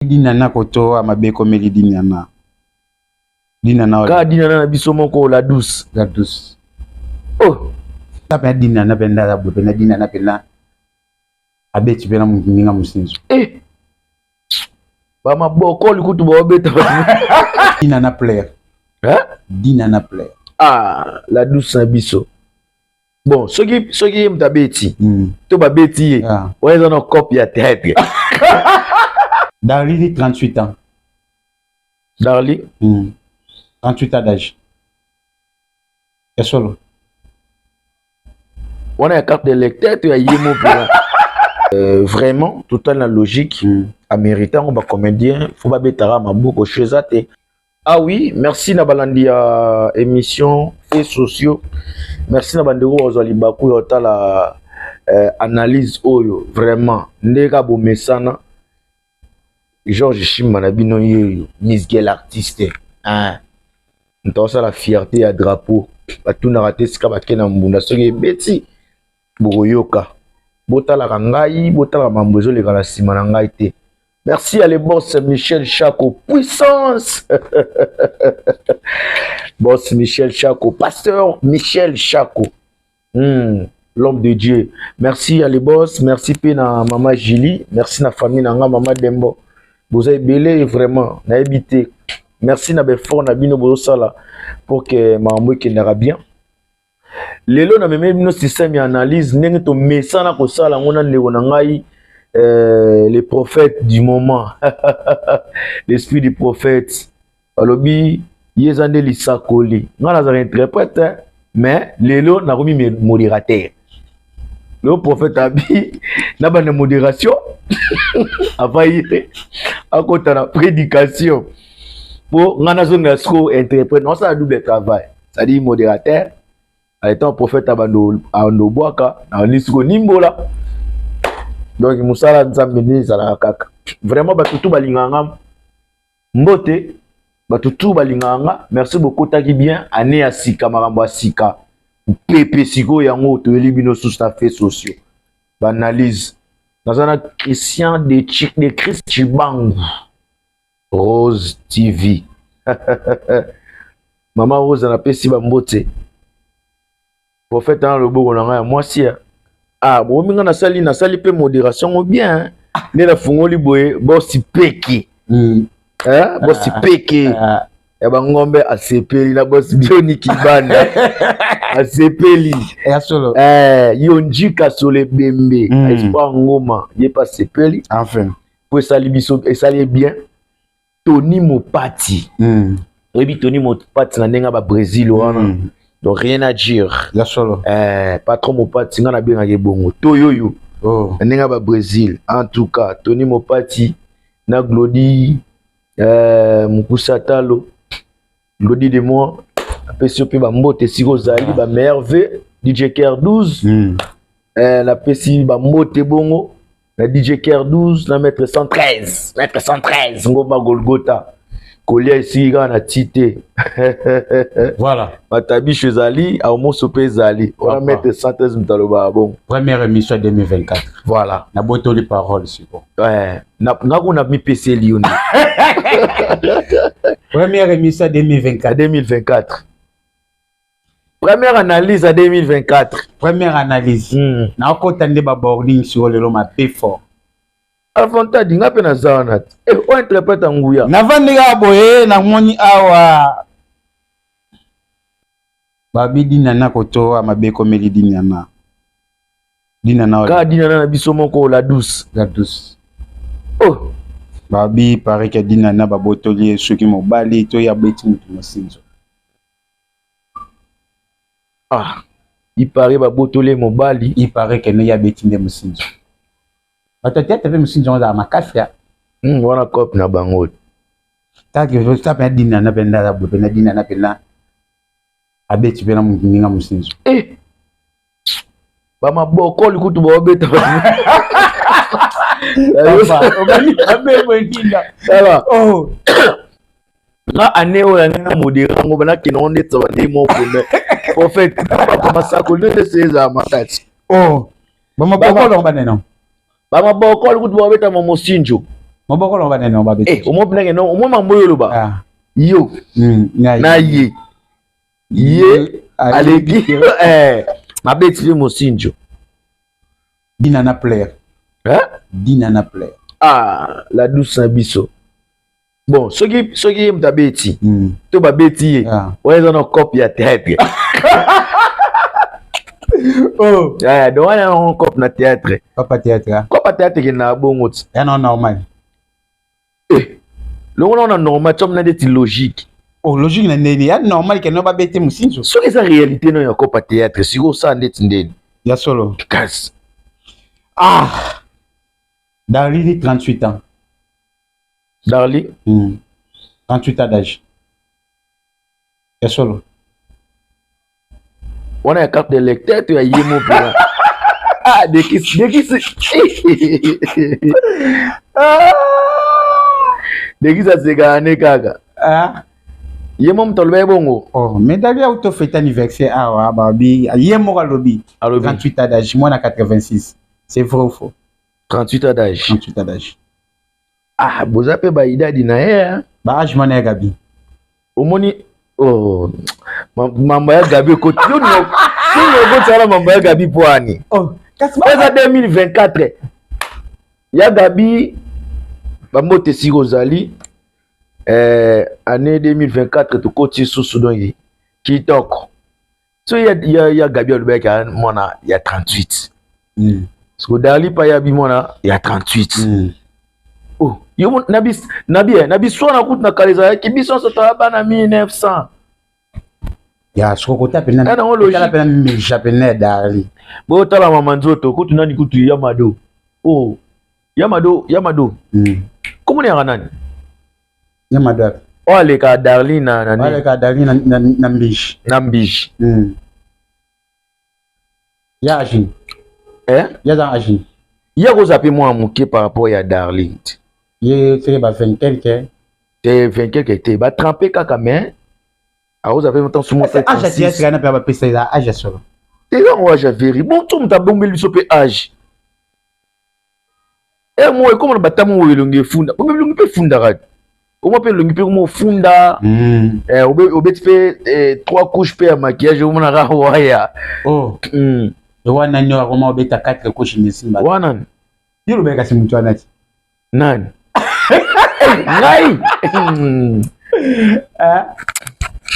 Dinana koto amabeko meli dinana. Dinana. Ka dinana na biso moko la douce. La douce. Oh. Tapena dinana penda la bopena dinana pena. Abeti pena minga musinzo. Ba maboko likutu ba obeta. Dinana player. Hein? Dinana player. Ah, la douce na biso. Bon, soki mtabeti. To ba beti. Ouais, dans nos copie à tête. Darli 38 ans. Darli 38 ans d'âge. Et solo. On a une carte de lecteur, tu as yémo vraiment, tout la logique. Américain, on va comédien, faut pas betara ma boucle chez Ate. Ah oui, merci Nabalandi à émission et sociaux. Merci Nabandero Ozali Bakou yota la analyse oyo vraiment. Ndeka bomesana. Georges Chimanabino yeyo, Miss Gel artiste. Hein. Nous ça la fierté à drapeau. Ba tout na raté ska ba kena mbunda soki beti. Boyoka. Botala kangai, botala mambozo le kala sima na ngai te. Merci à les boss Michel Chaco, puissance. Boss Michel Chaco, pasteur Michel Chaco. L'homme de Dieu. Merci à les boss, merci pena maman Julie, merci na famille na maman Dembo. Vous avez belé vraiment, na habité. Merci na befort na bino bozo sala pour que maman qui n'ira bien. Lelo na même nos système d'analyse ndenge to mesana ko sala ngona ndeko na ngai les prophètes du moment. L'esprit du prophète. Alobi yezande lisakoli. Ngana za interprète mais lelo na komi modérateur. Le prophète abi na ba modération avant yé à côté la prédication pour ngana zone sko interprète non ça double travail. Ça dit modérateur. Étant prophète abando boaka na nisiko nimbola donc musala nzambe ni zala kaka vraiment batutu balinganga mbote batutu balinganga merci beaucoup taki bien année ya sika makambo ya sika pepe siko yango to elibino sous ta fait sociaux banalise nazana Christian de Christ Chibangu Rose TV Maman Rose na pesi ba mbote prophète dans le bourg on moi si ah bon minga na sali pe modération ou bien ne la fungoli boye boss peki boss peki e ba ngombe asepeli na boss bioni kibanda asepeli et solo yonjika sole bembe espoir ngoma ye pas sepeli enfin pour sali biso et sali bien Tony Mopati oui Tony Mopati na ndenga ba Brésil wana. Donc rien à dire. La solo. Pas trop Mopati, on a bien à bongo. Toyoyo. Oh. Nenga ba Brésil. En tout cas, Tony Mopati, na Glody, Mukusa Talo, Glody de moi, PCP ba mbote siko zali ba merveille, DJ Ker 12. La PC ba mbote bongo, la DJ Ker 12, la maître 113, ngoma Golgotha. Colia ici na tité. Voilà. Matabi chez Ali, à Omo Sopé Zali. On va mettre 113 mtaloba bon. Première émission 2024. Voilà. Na boto les paroles c'est bon. Ouais. Na mi PC Lyon. Première émission 2024. Première analyse à 2024. Première analyse. Na okotande ba boarding sur le loma fort. Alfonta dinga pe na zanat. On interprète nguya. Na vandega boye na moni awa. Babi dinana koto amabeko meli dinana. Dinana. Ka dinana na biso moko la douce. La douce. Oh. Babi paraît que dinana babotolier soki mobali to ya beti mutu mosinzo. Ah. Il paraît babotolier mobali. Il paraît que ne ya beti nde mosinzo. Batata tave mosinzo za makafia. Wana cop na bango. Taki je tape dinana benda la bopena dinana pena. Abeti pena minga mosinzo. Ba maboko likutu ba obeta. Ogani abe bonina. Sala. Oh. Na ane o na modéra ngo bana kinonde tsabandi mo pone. Prophète papa masako ne seza matati. Oh. Ba maboko lo baneno. Ba maboko likutu ba obeta mo mosinjo. Moboko lo bana no ba beti. Au moins bien non, au moins mamboyo lo ba. Ah. Yo. Na ye. Ye aleki ma beti mosinjo. Dina na plaire. Hein? Dina na plaire. Ah, la douce Sabiso. Bon, ce qui est ta bêtise, tu vas bêtiser. Ouais, ils ont un copie à théâtre. Oh, donc on a un copie à théâtre. Papa théâtre. Copie à théâtre qui n'a bon autre. Et non normal. Le on a normal, tu as des logique. Oh, logique n'a n'est normal que non pas bêter moussinjo. Ce qui est la réalité non, il y a copie à théâtre. Si vous ça n'est pas. Ya solo. Casse. Ah. Darli 38 ans. Darli 38 ans d'âge. Et solo. On a une carte de lecteur, tu as y mon plan. Ah, de qui c'est? De qui ça c'est gagné, Kaga? Ah. Yé mon tolbe bongo. Oh, mais Darli a auto fait anniversaire. Ah, ouais, babi. Yé mon lobby. 38 ans d'âge. Moi, on a 86. C'est vrai ou faux? 38 ans d'âge. 38 ans d'âge. Ah, vous avez pas idée d'inaé, bah, je m'en ai Gabi. Au moni, oh, maman Gabi, côté, si le gars, maman Gabi pour Annie. Oh, qu'est-ce que c'est 2024? Il y a Gabi, maman Tessi Rosali, année 2024, tu côté sous Soudan, qui toque. So, il y a Gabi, il y a 38. Parce que Darli Payabi, il y a 38. Oh, yo nabi soit route na kaleza ki biso so taba na 1900. Ya soko tapena. Kana logique. Tapena mi japonais Darli. Bo tala mama nzoto kutu nani kutu Yamado. Oh, Yamado. Comment ni nani? Yamado. Oh le ka Darli na nani? Oh le ka Darli na mbish. Na mbish. Ya agin. Ya za agin. Ya ko zapi moi muke par rapport à Darli. C'est ba 20 quelques. C'est 20 quelques te ba tremper kaka mais a vous avez longtemps sous mon fait. Ah, j'ai dit na pas pesa là, âge solo. Et là on va vérifier. Bon tout mta bombe lui sope âge. Et moi comment le batamu wo longue funda. Bombe longue pe funda rat. Au moins pe longue pe mo funda. Au bet fait 3 couches pe maquillage au mona ra waya. Oh. Wana nyo akoma obeta 4 couches mesimba. Wana. Yulu beka simuntu anati. Nani? Ngai.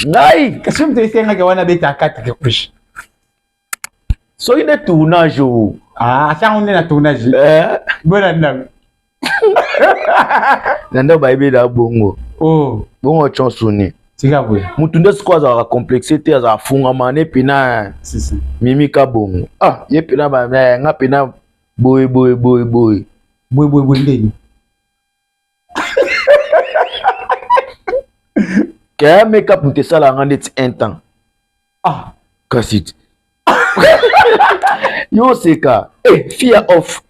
Ngai. Kasi mtu isenga ke wana beta 4 couches. So il est tournage. Ah, ça on est na tournage. Bona ndam. Nanda baibe da bongo. Oh, bongo chansoni. Tigabwe. Mutunda sikwa za complexité za funga mane pina. Sisi. Mimika bongo. Ah, ye pina ba nga pina boy. Boy ndeni. Kaya make-up mute sala ngande ti un temps. Ah, kasit. Yo seka. Fear of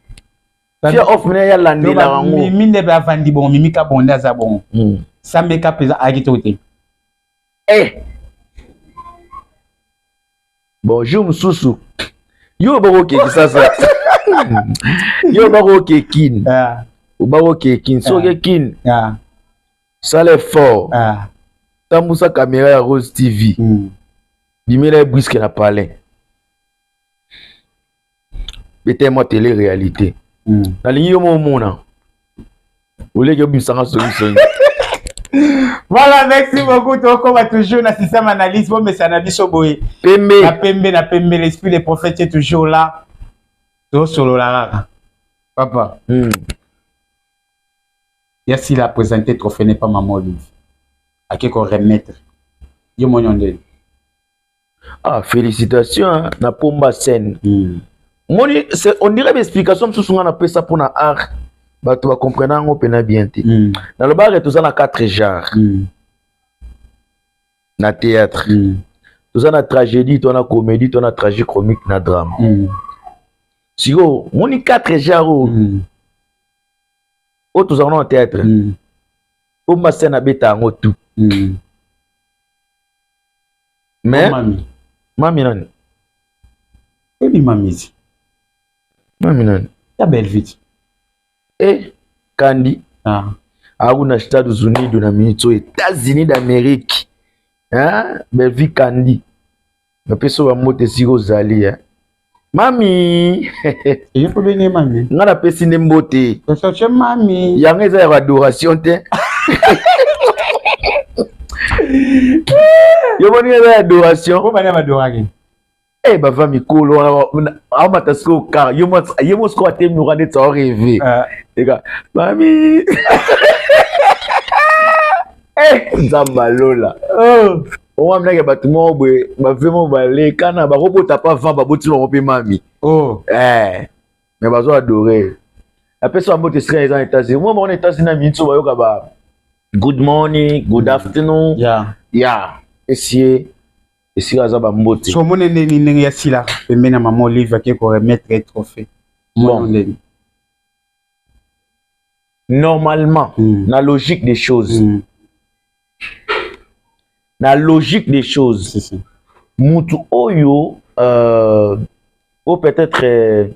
mene ya landi la rango. Mimi ne ba vandi bon, mimika bon ndaza bon. Sa make-up eza agitote. Bonjour Msusu. Yo baro ke sasa. Yo baro ke kin. Baro ke kin. So ke kin. Ça l'est fort. Tambusa caméra ya Rose TV. Bimela brisque na palais. Bete mo télé réalité. Na lingi yo mo mona. Ole ke bisanga solution. Voilà, merci beaucoup. On va toujours dans le système analyse. Bon, mais ça n'a pas boy. Na pembe, l'esprit des prophètes est toujours là. Tout solo là. Papa. Merci la présenter trophée n'est pas maman Olive. À qui qu'on remettre. Yo mon yonde. Ah, félicitations hein, na pomba scène. Moni, on dirait l'explication sous son appelle ça pour na art. Bah tu vas comprendre on peut bien te. Dans le bar tout ça na 4 genres. Na théâtre. Tout ça na tragédie, toi na comédie, toi na tragicomique, na drame. Si yo, moni 4 genres. Oh tout ça na théâtre. Pomba scène abeta ngo tout. Mais mami nani? Ebi mamizi. Mami nani? Ta belle vite. Kandi. Aux États-Unis de l'Amérique, aux États-Unis d'Amérique. Hein? Belvi Kandi. Mais puis ça va monter si vous allez. Mami. Il faut venir mami. On a pesé une beauté. C'est mami. Il y a une adoration. Il y a une adoration. Pourquoi on a adoration? Eh bah va mi cool. On va t'asseoir au car. Il y a mon squat et nous rendre ça rêver. Les gars, mami. Eh, Zambalola. Oh. On va mener bâtiment, vraiment balé. Quand on va robot t'as pas vent, babou tu vas romper mami. Oh. Eh, mais bazo adoré. Après ça, on va te serrer les États-Unis. Moi, on est États-Unis, on est États-Unis. Good morning, good afternoon. Yeah. Essayez à Zaba Mbote. So mon ennemi n'est pas si là. Je mets maman livre qui pour remettre les trophées. Bon. Normalement, la logique des choses. La logique des choses. Moutou Oyo, ou peut-être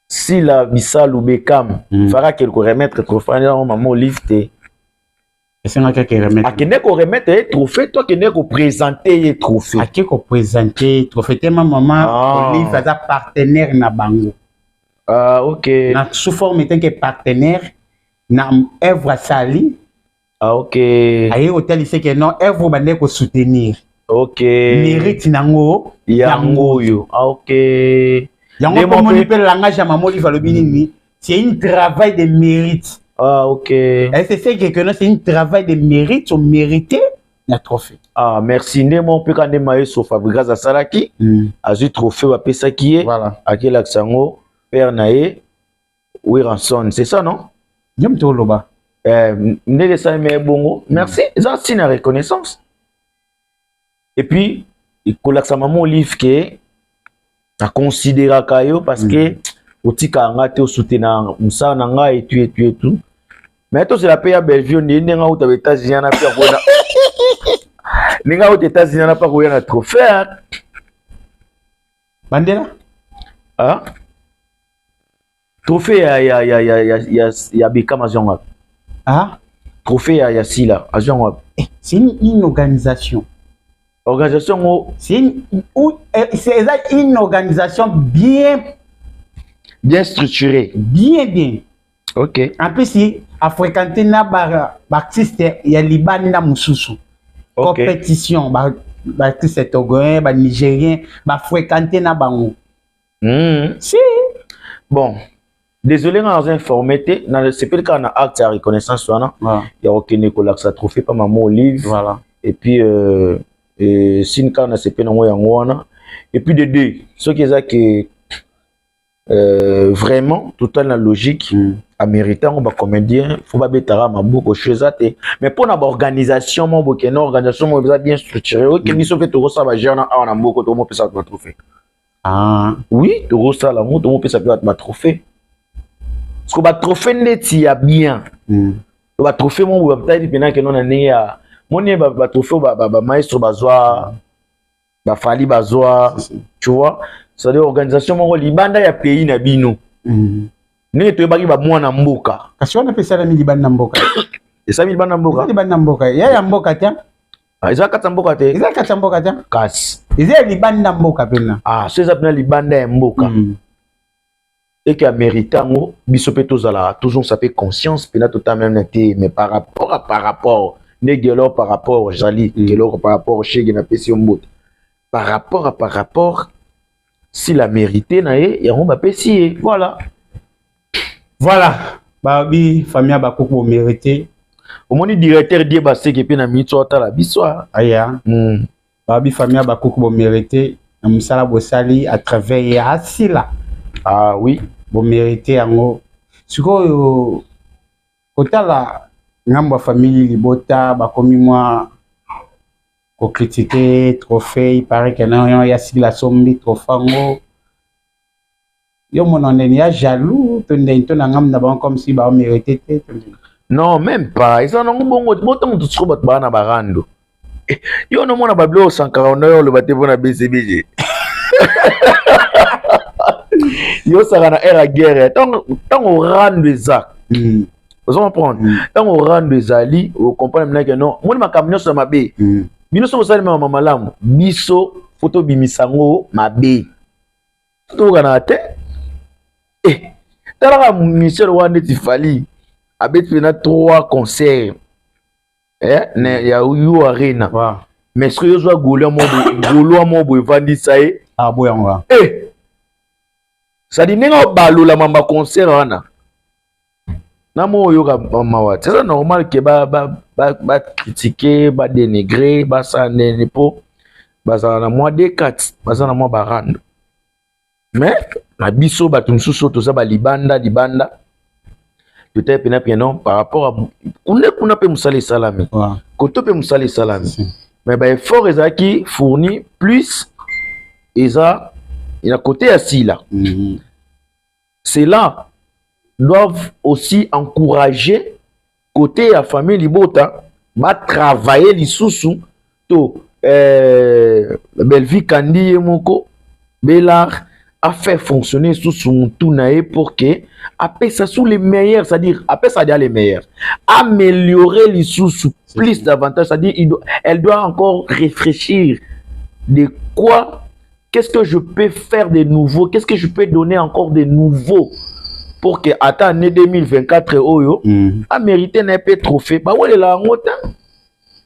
si la Bissal ou Bekam fera quelque remettre trophée dans maman livre. C'est un cas qui remet. À qui n'est qu'on remettre les trophées, toi qui n'est qu'on présenter les trophées. À qui qu'on présenter trophée, ma maman, Olive est partenaire na bango. Ah, ok. Na sous forme tant que partenaire, na œuvre sali. Ah, ok. Aïe, hôtel, il sait que non, œuvre bande ko soutenir. Ok. Mérite nango. Yango yo. Ah, ok. Yango comme on appelle langage à maman Olive Alobini, c'est un travail de mérite. Ah, ok. C'est ce que c'est un travail de mérite, on mérite le trophée. Ah, merci. Nemo peut quand même aller sur Fabrice Salaki. Azu trophée va pesa qui est. Voilà. À quel accent Père Naé. Oui, rançon. C'est ça, non? J'aime tout le bas. Né ça mais bongo. Merci. Ça c'est une reconnaissance. Et puis, il colle sa maman Olive qui a considéré Kayo parce que otika ngate o soutenir musa nanga et tout. Mais toi c'est la paix à Bellevue ni nga aux États-Unis na pia bona. Ninga aux États-Unis na pas ko yana trophée. Bandela? Ah? Trophée ya Bekam Azion. Ah? Trophée ya Sila Azion. C'est une organisation. Organisation c'est une organisation bien structurée. Bien. Ok. En plus, si à fréquenter na artiste il y a Liban na mususu. Compétition artiste togolais, nigérien, fréquenter na bango. Si. Bon. Désolé, on a informé, c'est pas le cas, on a acte à reconnaissance, il y a aucun école qui a trouvé par maman Olive. Voilà. Et puis, si une carte, c'est pas non, et puis de deux, ce qui est que vraiment, tout à la logique, à mériter, on va comédien, faut pas bêtara, ma beaucoup de choses, mais pour une organisation, mon beaucoup, une organisation, bien structurée, ok, nous sommes fait tout ça, va gérer, on a beaucoup de monde peut s'appeler trophée. Ah. Oui, tout ça, là, tout peut s'appeler trophée. Parce que le trophée n'est pas bien. Le trophée, mon peut-être pendant que nous avons mon trophée, maestro bazoa, fali bazoa, tu vois. C'est l'organisation mon libanda ya pays na bino. Ni to baki ba mwana mboka. Kasi on appelle ça la libanda mboka. Et ça libanda mboka. Libanda mboka. Ya mboka tiens. Ah, ils ont quatre mboka te. Ils ont quatre mboka tiens. Kas. Ils ont libanda mboka pena. Ah, c'est ça pena libanda mboka. Et qui a mérité bisope tozala toujours ça fait conscience pena totalement été mais par rapport néguelor par rapport jali gelor par rapport chez na pesi mbot par rapport si la mérité na y a on va pesi voilà babi famille ba koko mérité au moins directeur die ba seke pe na mitso ta la biswa aya babi famille ba koko mérité na musala bosali à travers ya sila. Ah oui, bon mérité yango. Siko kotala ngamba famille libota ba komi moi ko critiquer trophée, il paraît que non ya sila sombi trofango. Yo mon on est jaloux, to na ngam na ba comme si ba mérité te. Non, même pas. Ils en ont bongo moto tout trop ba na barando. Yo no mona bablo 149 le baté bona BCBG. Yo ça na era guerre tant on rend les actes Vous comprendre. Quand on rend des alliés, on comprend que non. Moi, ma camion sur ma baie. Bino so sali ma malamu. Biso photo bimisango ma baie. Tout ganate. Tala Michel Wande Tifali. Abet pena 3 concerts. Ne ya U Arena. Mais ce que je vois Golo mo vandi sae. Ah boyanga. Ça dit nenga balo la mamba concert wana. Namo yoga mawa. C'est normal que ba critiquer, ba dénigrer, ba ça n'est pas. Ba ça na moi des 4, ba ça na moi barande. Mais na biso ba tumsuso to ça ba libanda. Peut-être bien non par rapport à kuna pe musali salami. Koto pe musali salami. Mais ba effort ezaki fourni plus eza il a côté assis là. C'est là doivent aussi encourager côté la famille Libota va travailler les sous to Belvi Kandi Moko Bellar a fait fonctionner sous son tournaé pour que après ça sous les meilleurs, c'est-à-dire après ça les meilleurs, améliorer les sous plus davantage, c'est-à-dire elle doit encore réfléchir de quoi, qu'est-ce que je peux faire de nouveau, qu'est-ce que je peux donner encore de nouveau pour que à l'année 2024 oyo a mérité un peu trophée. Bah ouais la ngota.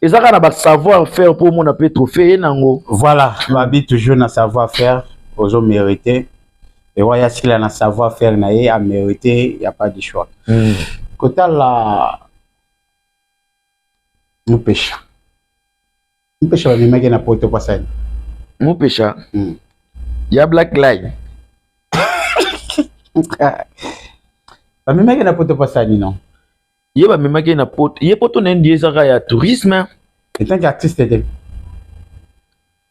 Et ça va savoir faire pour mon peu trophée nango. Voilà, ma toujours na savoir faire, aux hommes mérité. Et ouais, si là na savoir faire naé a mérité, il y a pas de choix. Côté là nous pêche. Nous pêche les mecs na poto passer. Nous pêche. Y a Black Line. Ba mimaki na poto pasani non. Yeba mimaki na poto. Ye poto nendi ezaka ya tourisme. En tant qu'artiste de.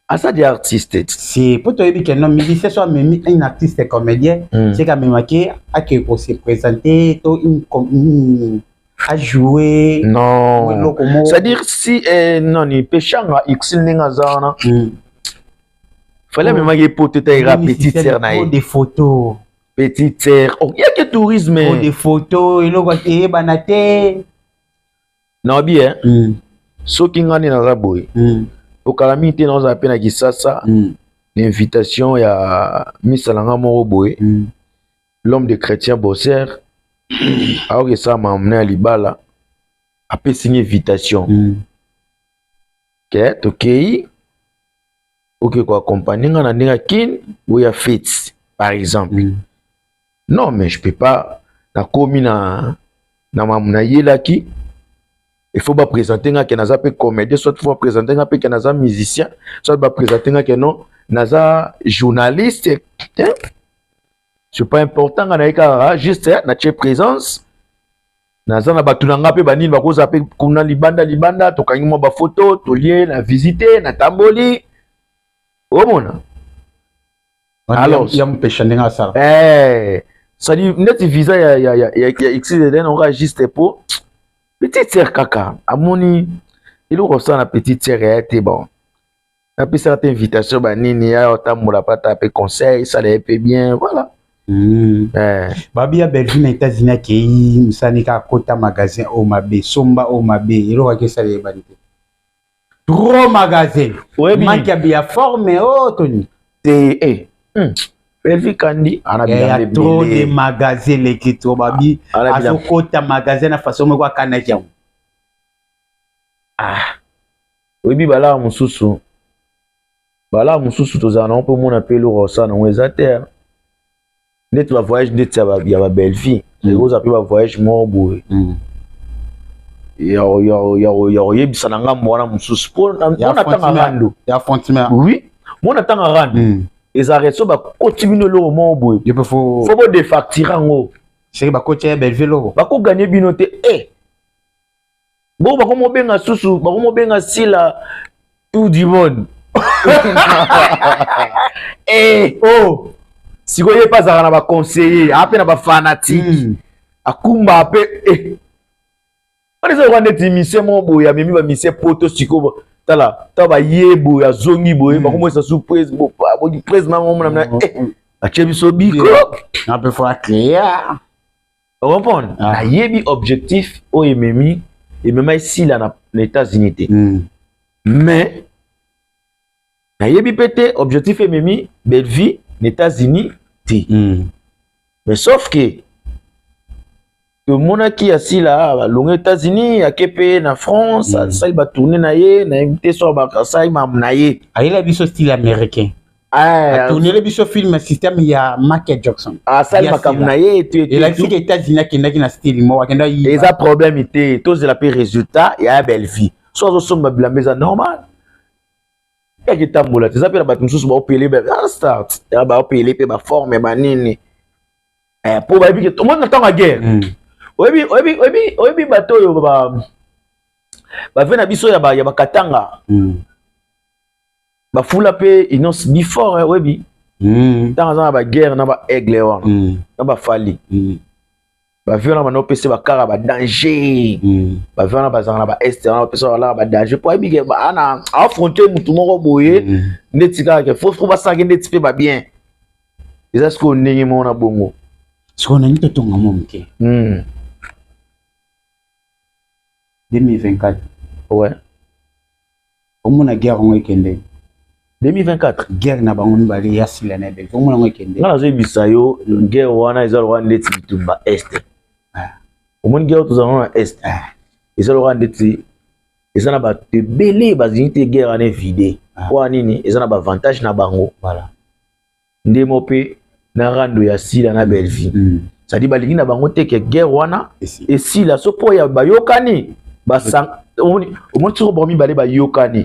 Asa des artistes. Si poto yebi que non, mais c'est soit même un artiste comédien, c'est quand mimaki a que pour se présenter, to une à jouer. Non. C'est-à-dire si non ni pechanga xil ninga zana. Fallait mimaki poto ta ira petite sœur na des photos. Petite terre. Oh, il y a que tourisme. Oh, des photos, il y a banate. Non, bien. Ce qui est dans la boue. Au calamité, dans un peine qui ça, l'invitation, il y a Miss Alanga Moroboé, l'homme de chrétien bosseur. Alors que ça m'a amené à Libala. Après signer invitation. Ok, ok. Ok, quoi, accompagner dans la kin, où il y a fête, par exemple. Non, mais je peux pas. La commune na yelaki. Il faut pas présenter un kenaza pe comédien, soit il faut présenter un peu kenaza musicien, soit pas présenter un kenon naza journaliste. C'est pas important na juste na présence. Naza na batunanga pe banini bakoza pe kuna libanda to kangimo ba photo, to lien na visiter na tamboli. Oh mon. Alors, il y a un péché dans ça. Ça dit, net visa ya XDN on enregistre pour petite sœur kaka. Amoni, il ressent la petite sœur était bon. Après cette invitation, nini ya otambola pata pe conseil, ça les fait bien, voilà. Babi ya Belgique na États-Unis qui msanika kota magasin au mabe, somba au mabe, il aura que ça les banité. Trop magasin. Ouais, manque ya forme oh Tony. Belvi Kandi, il y a trop de magasins les qui trop babi. À ce côté magasin na façon moi kanaki. Oui bala mususu. Bala mususu tozana on peut mon appeler rosa na wezater. Net va voyage net ça va ya Belvi. Les gros appelle va voyage mort boy. Ya yebisa na ngambo wana mususu. On attend rando. Ya Fontima. Oui. Mon attend rando. Les arrêts sont continuer le roman boy. Il faut pas défacturer en haut. C'est ba coach Belvi lo. Ba ko gagner binoté bon ba ko mo benga susu, ba ko mo benga sila tout du monde. Oh si ko ye pas na ba conseiller, après na ba fanatique. Akumba après on les a rendé mission mon boy, ya mimi ba mission poto siko tala taba yebo ya zongi boy ba ko sa surprise bo pa bo di prise maman na a chebi so biko un peu faut clair Vous comprenez? Na yebi objectif au ememi ici là na États-Unis. Mais na yebi pété objectif ememi belle vie aux États-Unis. Mais sauf que le monde qui est assis là, aux États-Unis, à Képé, en France, ça il va tourner naïe, na invité sur ça il m'a naïe. Ah, il a vu ce style américain. Ah, tourner le biso film système il y a Michael Jackson. Ah, ça il m'a comme naïe. Et là ici les États-Unis qui n'a style moi, kenda il. Et ça problème était, tous de la paix résultat, il y a belle vie. Soit au sommet de la maison normale. Il y a qui tamboula, tu sais pas la bâtiment sous au pélé, ben start, il y a ba au pélé, pe ba forme, ba nini. Pour ba que tout le monde attend la guerre. Oyebi bato yo ba vena biso ya ba katanga. Ba fula pe inos before oyebi. Dans ba guerre na ba aigle wa. Na ba fali. Ba vena ba no pese ba kara ba danger. Ba vena ba zanga ba est na pese ba la ba danger. Po oyebi ke ba ana affronter mutu moko boye ndeti ka ke faut ba sa ke ndeti pe ba bien. Eza ce qu'on ndenge mo na bongo. Ce qu'on a dit tout le monde. 2024. Ouais. Au moins la guerre on est 2024. Guerre na bango mbali ya silana be. Au moins on est na zo bisayo guerre wana ezalo wana ndeti bitumba est. Au moins guerre tozana na est. Ezalo wana ndeti ezana ba te belé bazinte guerre ane vide. Kwa nini ezana ba avantage na bango. Voilà. Ndemo pe na rando ya sila na belle vie. Ça dit balingi na bango te ke guerre wana et si la sopo ya bayokani basang au moins tu bomi balé bayokani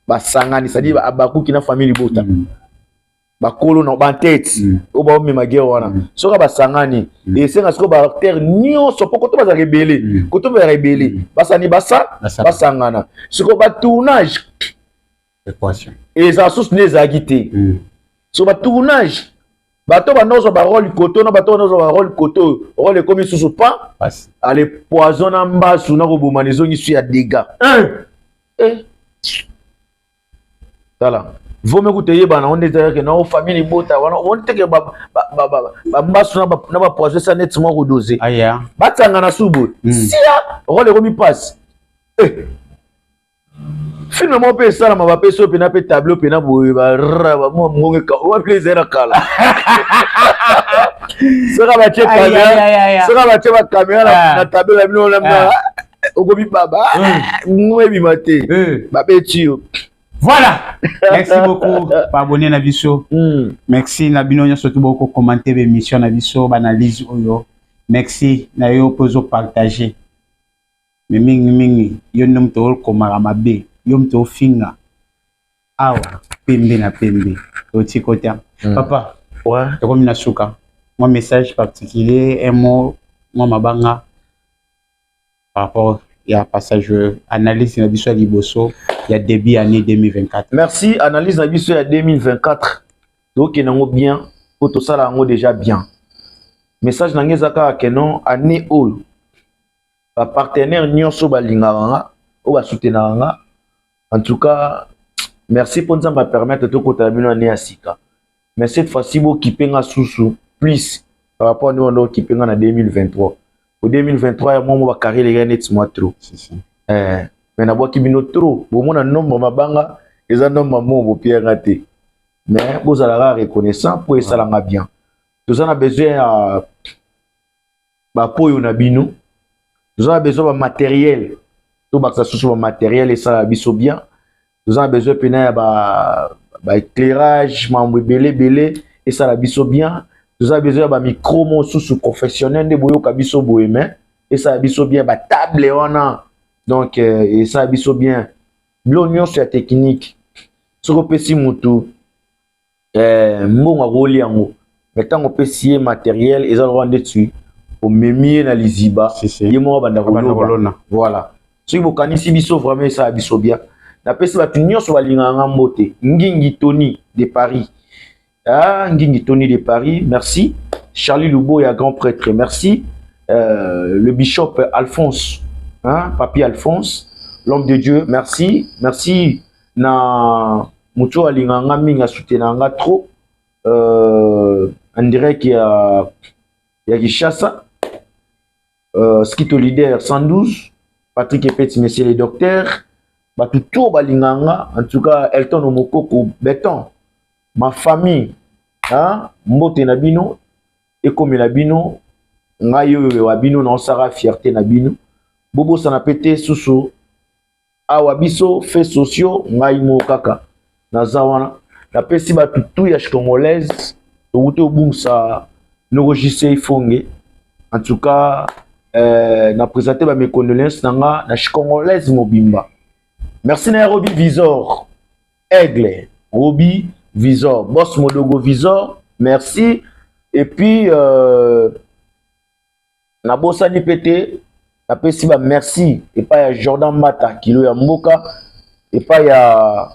basangani ça dit abaku ki na famille bota bakolo na ba tête o ba mi ma guerre wana soka basangani et c'est parce que ba terre nio sopo ko to ba rebelle ko to ba rebelle basani basangana soko ba tournage équation et ça sous les agité so ba tournage bato banozo ba rôle koto na bato banozo ba rôle koto rôle comme sous pas allez poison na mbasu na ko bomanizo ngi su ya dégâts tala vaut mieux que yeba na on est que na famille bota wana on te ke ba mbasu na ba poison ça net mo ko doser aya batanga na subu sia rôle comme passe finalement pe ça ma va pe so pe na pe tableau pe na boye ba mo ngonge ka o plaisir akala sera ba che caméra sera ba che ba caméra na tableau la bino na ogobi baba mwebi mate ba pe tio. Voilà. Merci beaucoup pour abonner na biso. Merci na bino surtout beaucoup commenter l'émission na biso analyse oyo. Merci na yo pozo partager. Mais mingi yo nom to komara mabe. Yom to finga awa pembe na pembe oti kota papa ouais comme na suka mon message particulier un mot moi mabanga par rapport ya passage analyse na biso liboso ya début année 2024. Merci analyse na biso ya 2024 donc nango bien pour tout ça là déjà bien message na ngezaka ke non année all ba partenaire nyonso balinganga o ba soutenanga. En tout cas, merci pour nous permettre de continuer à aller à Sika. Mais cette fois-ci, vous qui payez sous plus par rapport à nous qui payons en 2023. Pour 2023, moi, je vais carrer les gars moi trop. Mais d'abord, qui vient trop. Pour moi, un nombre de banga, et un nombre de mots, vous pouvez rater. Mais vous allez reconnaissant pour ça l'a bien. Nous avons besoin de pour nous. Nous avons besoin de matériel. Tout ça sous matériel et ça biso bien. Nous avons besoin de éclairage, belé et ça biso bien. Nous avons besoin de micro sous professionnel de boyo kabiso boyeme et ça biso bien ba table on a donc et ça biso bien. L'oignon sur la technique. Sur le PC mutu mbonga roli yango. Maintenant on peut scier matériel et ça le rendre dessus au memier na liziba. Yemo banda rolona. Voilà. Si vous connaissez biso vraiment ça biso bien. La personne va tenir sur la ligne en beauté. Ngingi Tony de Paris. Ah, Ngingi Tony de Paris. Merci. Charlie Loubo, il grand prêtre. Merci. Le bishop Alphonse. Hein, Papi Alphonse. L'homme de Dieu. Merci. Merci. Na Mucho Alinganga Minga soutenanga trop. On dirait qu'il y a Kishasa. Skito Leader 112, Patrick Epeti, Monsieur le Docteur, Batuto Balinganga, en tout cas, Elton Omokoko, Béton, ma famille, hein, Mbote Nabino, Ekome Nabino, Ngayo Wabino, Nansara, Fierté Nabino, Bobo Sanapete, Sousso, Awabiso, Fait Sociaux, Ngaimo Kaka, Nazawana, la pesi Batutu Yash Congolaise, Oute Obungsa, Norogise Ifonge, en tout cas, na présenté mes condoléances na Congolaise Mobimba. Merci na Roby Visor, Aigle, Roby Visor, Boss Modogo Visor, merci. Et puis, na Bossani Pété, na pesi ba merci. Et pas ya Jordan Mata, Kilo ya Mboka, et pas ya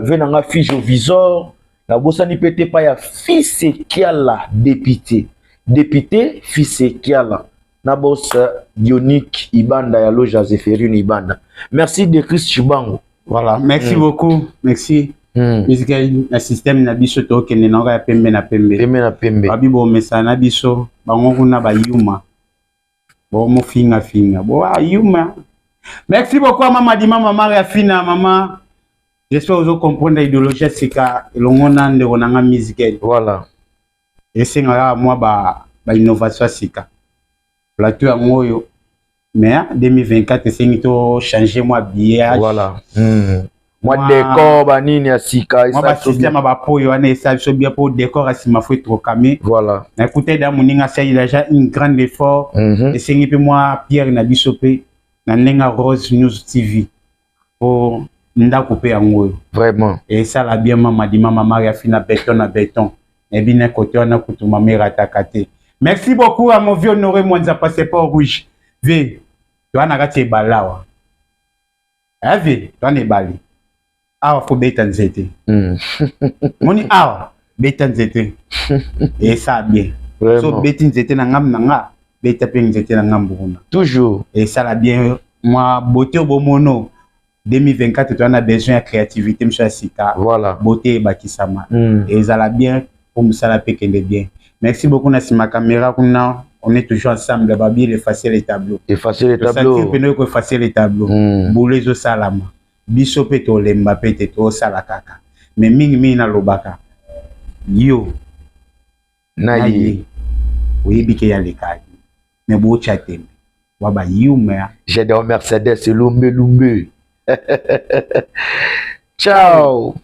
Venanga Fijo Visor, na Bossani Pété, pas ya Fils Kiala, député. Député, Fils Kiala. Nabos Dionique Ibanda ya loja Zéphérine Ibanda. Merci de Chris Chibango. Voilà, merci beaucoup. Merci. Musical na système na biso to kende na pembe na pembe. Pembe na pembe. Babi bo mesa na biso bango kuna ba yuma. Bo mo finga finga. Bo yuma. Merci beaucoup mama di mama Maria Fina mama. J'espère que vous comprenez l'idéologie sika elongona ndeko nanga musical. Voilà. Et c'est moi ba innovation sika. Plateau à moi, mais 2024, c'est que changer moi billet. Voilà. Moi décor, banini à sika. Moi ba système à po yo ane ça so bien pour décor à ma faut trop camé. Voilà. Écoutez dans mon ninga ça il a déjà un grand effort. Et c'est que moi Pierre na bisopé na Lenga Rose News TV pour nda couper en moi. Vraiment. Et ça la bien maman di maman Maria Fina béton à béton. Et bien côté on a coutu ma mère attaqué. Merci beaucoup à mon vieux Honoré Mwanza passeport rouge. V, tu as nagati balawa. Ah V, tu as nebali. Ah, faut bétan zété. Moni ah, bétan zété. Et ça bien. So bétin zété na ngam nanga, béta ping zété na ngam buna. Toujours. Et ça la bien. Moi, beauté au mono. 2024, tu as besoin de créativité, monsieur Sika. Voilà. Beauté et bakisama. Et ça la bien pour me salaper qu'elle est bien. Merci beaucoup, Nassi, ma caméra. On est toujours ensemble. Babi, effacer les tableaux. Effacer les tableaux. Effacer les tableaux. Boulez au salama. Bisope to lemba pete to salakaka. Mais mingi na lobaka. Yo. Naïe. Oui, bike ya lekali. Mais beau chatem. Waba yume. J'ai des Mercedes, lumbe lumbe. Ciao.